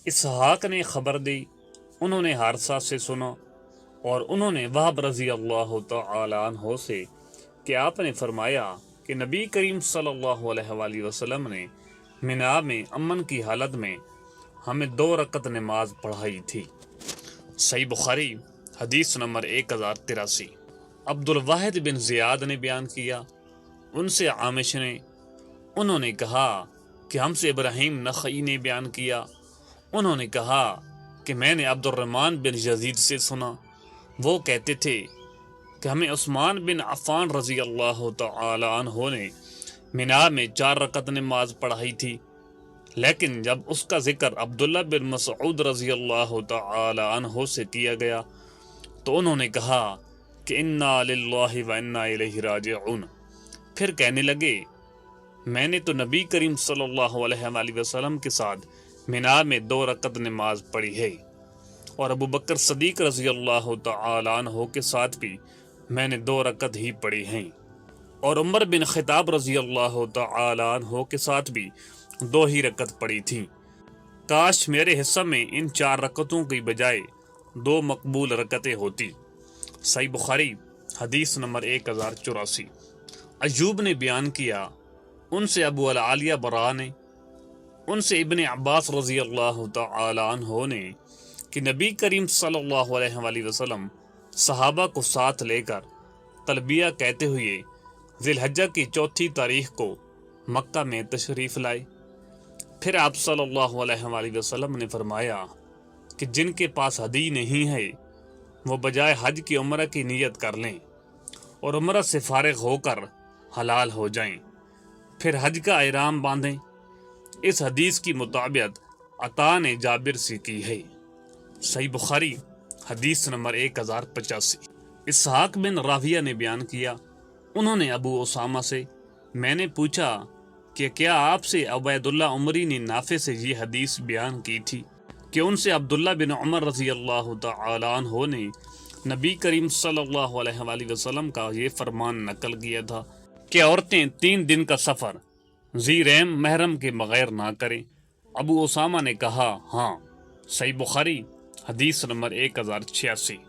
اسحاق نے خبر دی، انہوں نے حارثہ سے سنا اور انہوں نے وہب رضی اللہ تعالی عنہ سے کہ آپ نے فرمایا کہ نبی کریم صلی اللہ علیہ وآلہ وسلم نے منا میں امن کی حالت میں ہمیں 2 رکعت نماز پڑھائی تھی۔ صحیح بخاری حدیث نمبر 1083۔ عبد الواحد بن زیاد نے بیان کیا، ان سے عامش نے، انہوں نے کہا کہ ہم سے ابراہیم نخعی نے بیان کیا، انہوں نے کہا کہ میں نے عبد الرحمن بن یزید سے سنا، وہ کہتے تھے کہ ہمیں عثمان بن عفان رضی اللہ تعالی عنہ نے منا میں 4 رکعت نماز پڑھائی تھی، لیکن جب اس کا ذکر عبداللہ بن مسعود رضی اللہ تعالی عنہ سے کیا گیا تو انہوں نے کہا کہ انا للہ و انا الیہ راجعون، پھر کہنے لگے میں نے تو نبی کریم صلی اللہ علیہ وآلہ وسلم کے ساتھ منا میں 2 رکعت نماز پڑھی ہے، اور ابو بکر صدیق رضی اللہ تعالی عنہ کے ساتھ بھی میں نے 2 رکعت ہی پڑھی ہیں، اور عمر بن خطاب رضی اللہ تعالی عنہ کے ساتھ بھی 2 ہی رکعت پڑھی تھیں۔ کاش میرے حصہ میں ان 4 رکعتوں کی بجائے 2 مقبول رکعتیں ہوتی۔ صحیح بخاری حدیث نمبر 1084۔ ایوب نے بیان کیا، ان سے ابو العالیہ برا نے، ان سے ابن عباس رضی اللہ تعالی عنہ نے کہ نبی کریم صلی اللہ علیہ وآلہ وسلم صحابہ کو ساتھ لے کر تلبیہ کہتے ہوئے ذی الحجہ کی 4 تاریخ کو مکہ میں تشریف لائے۔ پھر آپ صلی اللہ علیہ وآلہ وسلم نے فرمایا کہ جن کے پاس ہدی نہیں ہے وہ بجائے حج کی عمرہ کی نیت کر لیں اور عمرہ سے فارغ ہو کر حلال ہو جائیں، پھر حج کا احرام باندھیں۔ اس حدیث کی مطابقت عطا نے جابر سے کی ہے۔ صحیح بخاری حدیث نمبر 1085۔ اسحاق بن راویہ نے بیان کیا، انہوں نے ابو اسامہ سے، میں نے پوچھا کہ کیا آپ سے عبید اللہ عمری نے نافع سے یہ حدیث بیان کی تھی کہ ان سے عبداللہ بن عمر رضی اللہ تعالی عنہ نے نبی کریم صلی اللہ علیہ وآلہ وسلم کا یہ فرمان نقل کیا تھا کہ عورتیں 3 دن کا سفر ذی رحم محرم کے بغیر نہ کریں؟ ابو اسامہ نے کہا ہاں۔ صحیح بخاری حدیث نمبر 1086۔